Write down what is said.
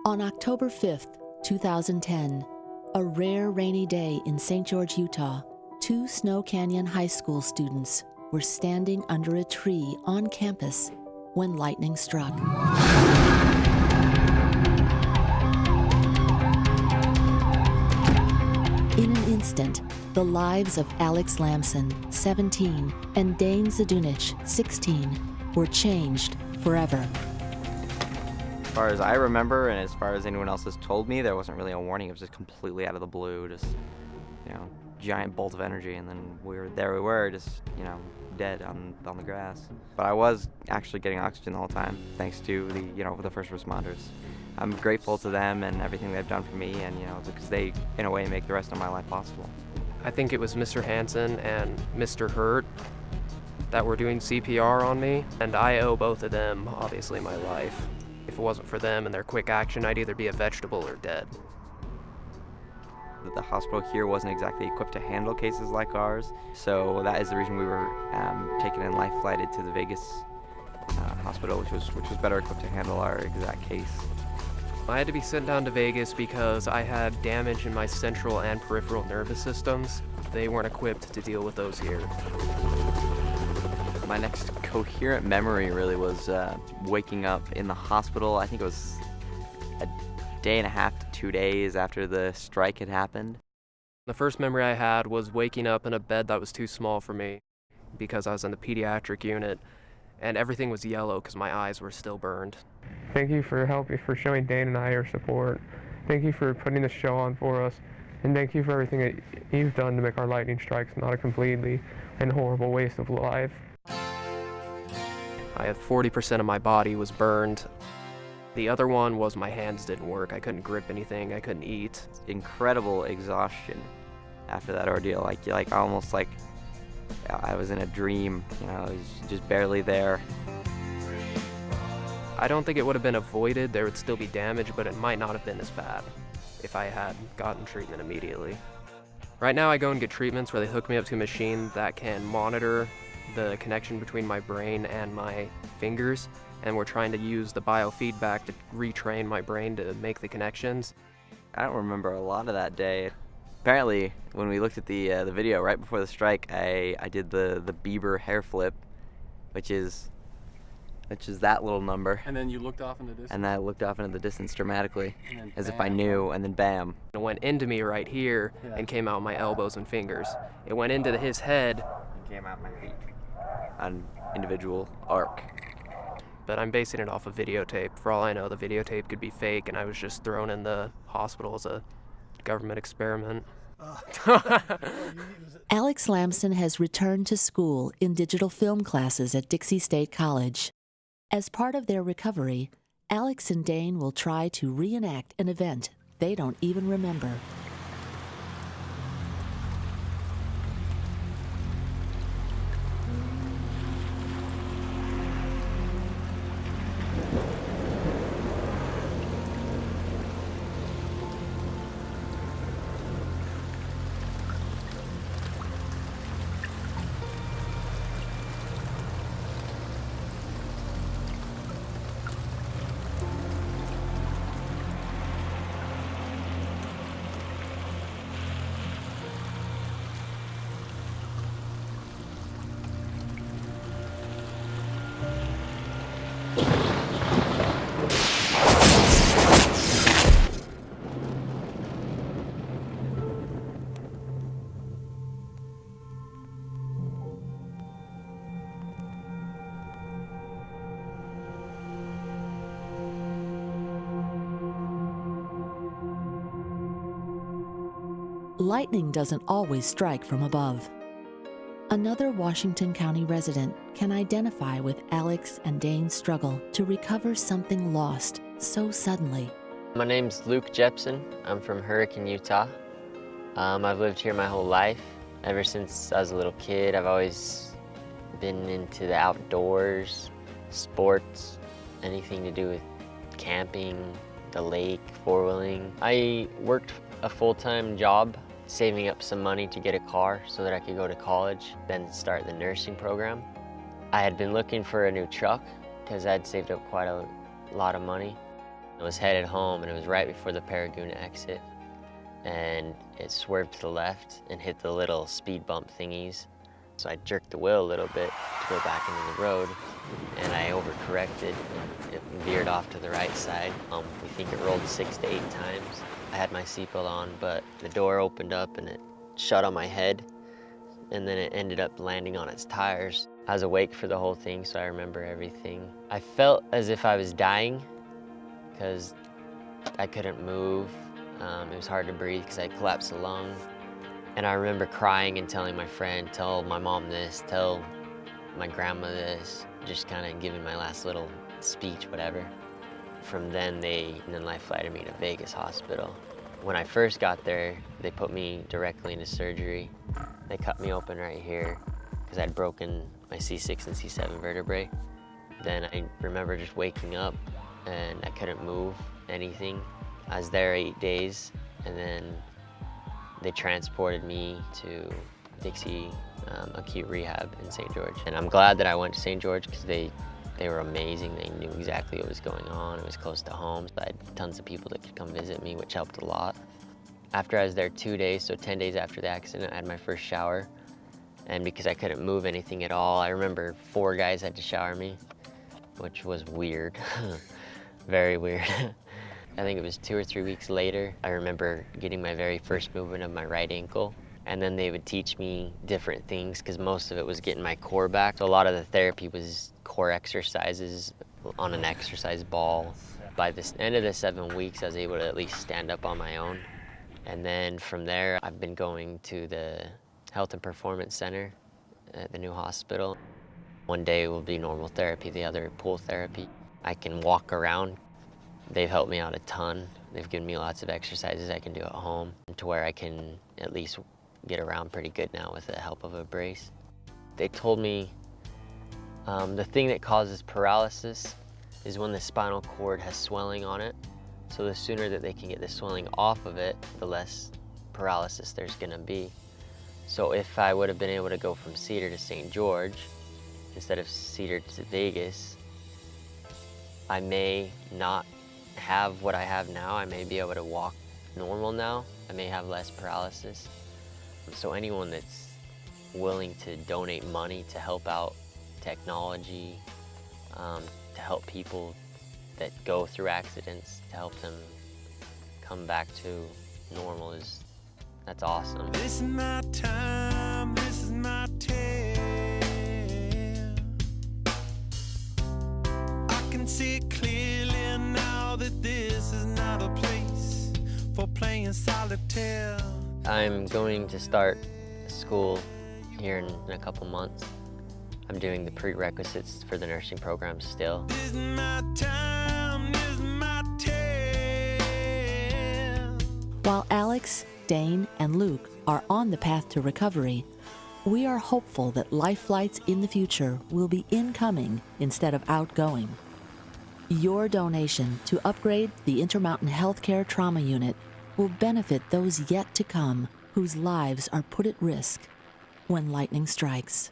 On October 5th, 2010, a rare rainy day in St. George, Utah, two Snow Canyon High School students were standing under a tree on campus when lightning struck. In an instant, the lives of Alex Lamson, 17, and Dane Zadunich, 16, were changed forever. As far as I remember, and as far as anyone else has told me, there wasn't really a warning. It was just completely out of the blue, just, giant bolt of energy, and then we were, just, dead on the grass. But I was actually getting oxygen the whole time, thanks to the first responders. I'm grateful to them and everything they've done for me, and, because they, in a way, make the rest of my life possible. I think it was Mr. Hansen and Mr. Hurt that were doing CPR on me, and I owe both of them, obviously, my life. If it wasn't for them and their quick action, I'd either be a vegetable or dead. The hospital here wasn't exactly equipped to handle cases like ours, so that is the reason we were taken and life flighted to the Vegas hospital, which was better equipped to handle our exact case. I had to be sent down to Vegas because I had damage in my central and peripheral nervous systems. They weren't equipped to deal with those here. My next coherent memory really was waking up in the hospital. I think it was a day and a half to 2 days after the strike had happened. The first memory I had was waking up in a bed that was too small for me because I was in the pediatric unit, and everything was yellow because my eyes were still burned. Thank you for showing Dane and I your support. Thank you for putting this show on for us, and thank you for everything that you've done to make our lightning strikes not a completely and horrible waste of life. I had 40% of my body was burned. The other one was my hands didn't work. I couldn't grip anything, I couldn't eat. Incredible exhaustion after that ordeal, almost like I was in a dream, I was just barely there. I don't think it would have been avoided. There would still be damage, but it might not have been as bad if I had gotten treatment immediately. Right now I go and get treatments where they hook me up to a machine that can monitor the connection between my brain and my fingers, and we're trying to use the biofeedback to retrain my brain to make the connections. I don't remember a lot of that day. Apparently, when we looked at the video right before the strike, I did the Bieber hair flip, which is that little number. And then you looked off in the distance? And then I looked off into the distance dramatically, as if I knew, and then bam. It went into me right here and came out my elbows and fingers. It went into his head and came out my feet on individual arc. But I'm basing it off of videotape. For all I know, the videotape could be fake, and I was just thrown in the hospital as a government experiment. Alex Lamson has returned to school in digital film classes at Dixie State College. As part of their recovery, Alex and Dane will try to reenact an event they don't even remember. Lightning doesn't always strike from above. Another Washington County resident can identify with Alex and Dane's struggle to recover something lost so suddenly. My name's Luke Jepson. I'm from Hurricane, Utah. I've lived here my whole life. Ever since I was a little kid, I've always been into the outdoors, sports, anything to do with camping, the lake, four-wheeling. I worked a full-time job, saving up some money to get a car so that I could go to college, then start the nursing program. I had been looking for a new truck because I'd saved up quite a lot of money. I was headed home, and it was right before the Paragoon exit, and it swerved to the left and hit the little speed bump thingies. So I jerked the wheel a little bit to go back into the road, and I overcorrected. It veered off to the right side. We think it rolled 6 to 8 times. I had my seatbelt on, but the door opened up and it shut on my head, and then it ended up landing on its tires. I was awake for the whole thing, so I remember everything. I felt as if I was dying because I couldn't move. It was hard to breathe because I collapsed a lung. And I remember crying and telling my friend, tell my mom this, tell my grandma this, just kind of giving my last little speech, whatever. From then, life flighted me to Vegas Hospital. When I first got there, they put me directly into surgery. They cut me open right here because I'd broken my C6 and C7 vertebrae. Then I remember just waking up and I couldn't move anything. I was there 8 days, and then they transported me to Dixie Acute Rehab in St. George. And I'm glad that I went to St. George because they were amazing. They knew exactly what was going on. It was close to home. I had tons of people that could come visit me, which helped a lot. After I was there 2 days, so 10 days after the accident, I had my first shower. And because I couldn't move anything at all, I remember 4 guys had to shower me, which was weird, very weird. I think it was 2 or 3 weeks later, I remember getting my very first movement of my right ankle. And then they would teach me different things because most of it was getting my core back. So a lot of the therapy was core exercises on an exercise ball. By the end of the 7 weeks, I was able to at least stand up on my own. And then from there, I've been going to the Health and Performance Center at the new hospital. One day will be normal therapy, the other pool therapy. I can walk around. They've helped me out a ton. They've given me lots of exercises I can do at home to where I can at least get around pretty good now with the help of a brace. They told me the thing that causes paralysis is when the spinal cord has swelling on it. So the sooner that they can get the swelling off of it, the less paralysis there's gonna be. So if I would have been able to go from Cedar to St. George instead of Cedar to Vegas, I may not have what I have now. I may be able to walk normal now. I may have less paralysis. So anyone that's willing to donate money to help out technology, to help people that go through accidents, to help them come back to normal, that's awesome. This is my time, this is my tale. I can see it clearly now that this is not a place for playing solitaire. I'm going to start school here in a couple months. I'm doing the prerequisites for the nursing program still. This is my time, this is my tale. While Alex, Dane, and Luke are on the path to recovery, we are hopeful that life flights in the future will be incoming instead of outgoing. Your donation to upgrade the Intermountain Healthcare Trauma Unit will benefit those yet to come whose lives are put at risk when lightning strikes.